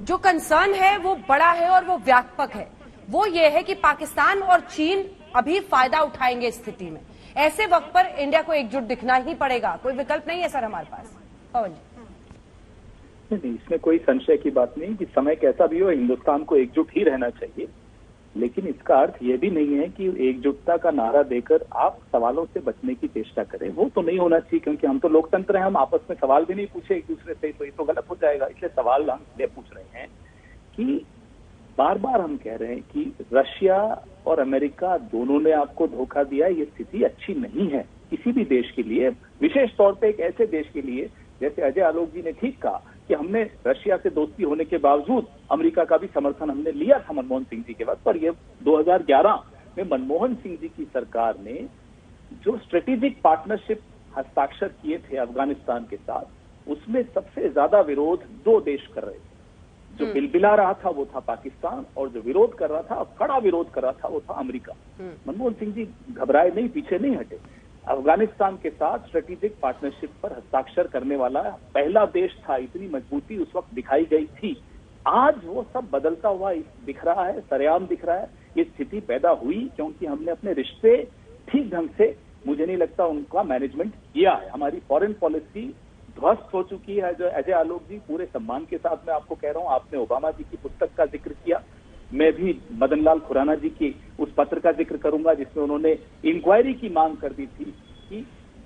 जो कंसर्न है वो बड़ा है और वो व्यापक है। वो ये है कि पाकिस्तान और चीन अभी फायदा उठाएंगे इस स्थिति में। ऐसे वक्त पर इंडिया को एकजुट दिखना ही पड़ेगा, कोई विकल्प नहीं है सर हमारे पास। पवन जी। नहीं, इसमें कोई संशय की बात नहीं कि समय कैसा भी हो हिंदुस्तान को एकजुट ही रहना चाहिए, लेकिन इसका अर्थ ये भी नहीं है कि एकजुटता का नारा देकर आप सवालों से बचने की चेष्टा करें। वो तो नहीं होना चाहिए, क्योंकि हम तो लोकतंत्र हैं, हम आपस में सवाल भी नहीं पूछे एक दूसरे से, तो ये तो गलत हो जाएगा। इसलिए सवाल हम इसलिए पूछ रहे हैं कि बार बार हम कह रहे हैं कि रशिया और अमेरिका दोनों ने आपको धोखा दिया। ये स्थिति अच्छी नहीं है किसी भी देश के लिए, विशेष तौर पे एक ऐसे देश के लिए। जैसे अजय आलोक जी ने ठीक कहा कि हमने रशिया से दोस्ती होने के बावजूद अमेरिका का भी समर्थन हमने लिया था मनमोहन सिंह जी के वक्त, पर ये 2011 में मनमोहन सिंह जी की सरकार ने जो स्ट्रेटेजिक पार्टनरशिप हस्ताक्षर किए थे अफगानिस्तान के साथ, उसमें सबसे ज्यादा विरोध दो देश कर रहे थे। जो बिलबिला रहा था वो था पाकिस्तान, और जो विरोध कर रहा था, कड़ा विरोध कर रहा था, वो था अमेरिका। मनमोहन सिंह जी घबराए नहीं, पीछे नहीं हटे। अफगानिस्तान के साथ स्ट्रेटेजिक पार्टनरशिप पर हस्ताक्षर करने वाला पहला देश था। इतनी मजबूती उस वक्त दिखाई गई थी। आज वो सब बदलता हुआ दिख रहा है, सरेआम दिख रहा है। ये स्थिति पैदा हुई क्योंकि हमने अपने रिश्ते ठीक ढंग से, मुझे नहीं लगता, उनका मैनेजमेंट किया है। हमारी फॉरेन पॉलिसी ध्वस्त हो चुकी है। जो अजय आलोक जी, पूरे सम्मान के साथ मैं आपको कह रहा हूं, आपने ओबामा जी की पुस्तक का जिक्र किया, मैं भी मदन लाल खुराना जी के उस पत्र का जिक्र करूंगा जिसमें उन्होंने इंक्वायरी की मांग कर दी थी कि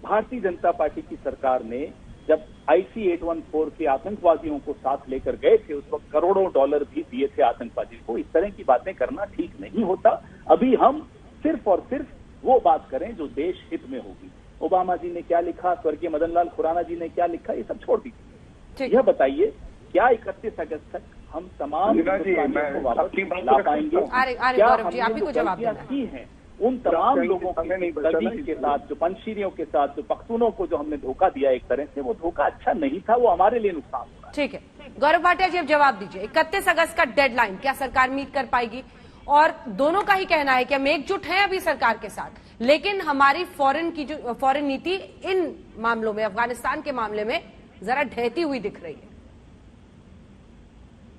भारतीय जनता पार्टी की सरकार ने जब IC-814 के आतंकवादियों को साथ लेकर गए थे, उस वक्त करोड़ों डॉलर भी दिए थे आतंकवादी को। इस तरह की बातें करना ठीक नहीं होता। अभी हम सिर्फ और सिर्फ वो बात करें जो देश हित में होगी। ओबामा जी ने क्या लिखा, स्वर्गीय मदन लाल खुराना जी ने क्या लिखा, ये सब छोड़ दीजिए। यह बताइए क्या 31 अगस्त तक हम तमाम को वापस ला पाएंगे? क्या हमने जो गलतियां की हैं उन तमाम लोगों के साथ, जो पंशीरियों के साथ, जो पख्तूनों को जो हमने धोखा दिया, एक तरह से वो धोखा अच्छा नहीं था, वो हमारे लिए नुकसान हो रहा है। ठीक है, गौरव भाटिया जी अब जवाब दीजिए। 31 अगस्त का डेडलाइन क्या सरकार मीट कर पाएगी? और दोनों का ही कहना है कि हम एकजुट हैं अभी सरकार के साथ, लेकिन हमारी फॉरेन नीति इन मामलों में, अफगानिस्तान के मामले में जरा ढहती हुई दिख रही है।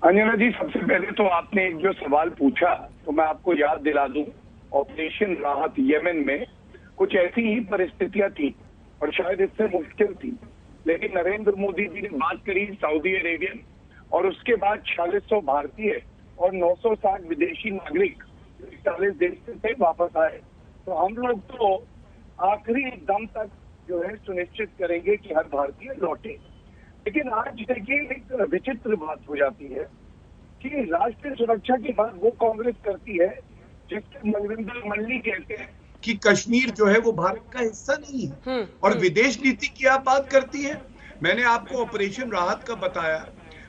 अंजना जी, सबसे पहले तो आपने एक जो सवाल पूछा तो मैं आपको याद दिला दूं, ऑपरेशन राहत यमन में कुछ ऐसी ही परिस्थितियां थी और शायद इससे मुश्किल थी, लेकिन नरेंद्र मोदी जी ने बात करी सऊदी अरेबियन, और उसके बाद 4600 भारतीय और 960 विदेशी नागरिक 41 देश से वापस आए। तो हम लोग तो आखिरी दम तक जो है सुनिश्चित करेंगे कि हर भारतीय लौटे। लेकिन आज देखिए एक विचित्र बात हो जाती है कि राष्ट्रीय सुरक्षा की बात वो कांग्रेस करती है जिसके मनविंदर मल्ली कहते हैं कि कश्मीर जो है वो भारत का हिस्सा नहीं है, और विदेश नीति की आप बात करती है। मैंने आपको ऑपरेशन राहत का बताया।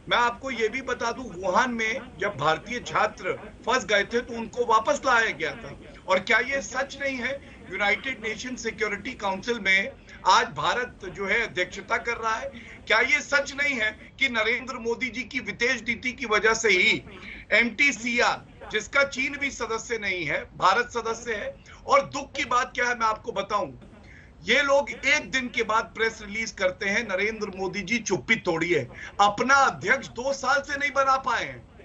मैं आपको ये भी बता दूं, वुहान में जब भारतीय छात्र फंस गए थे तो उनको वापस लाया गया था। और क्या ये सच नहीं है, यूनाइटेड नेशन सिक्योरिटी काउंसिल में आज भारत जो है अध्यक्षता कर रहा है? क्या ये सच नहीं है कि नरेंद्र मोदी जी की विदेश नीति की वजह से ही MTCR, जिसका चीन भी सदस्य नहीं है, भारत सदस्य है? और दुख की बात क्या है मैं आपको बताऊं, ये लोग एक दिन के बाद प्रेस रिलीज करते हैं, नरेंद्र मोदी जी चुप्पी तोड़िए। अपना अध्यक्ष 2 साल से नहीं बना पाए हैं,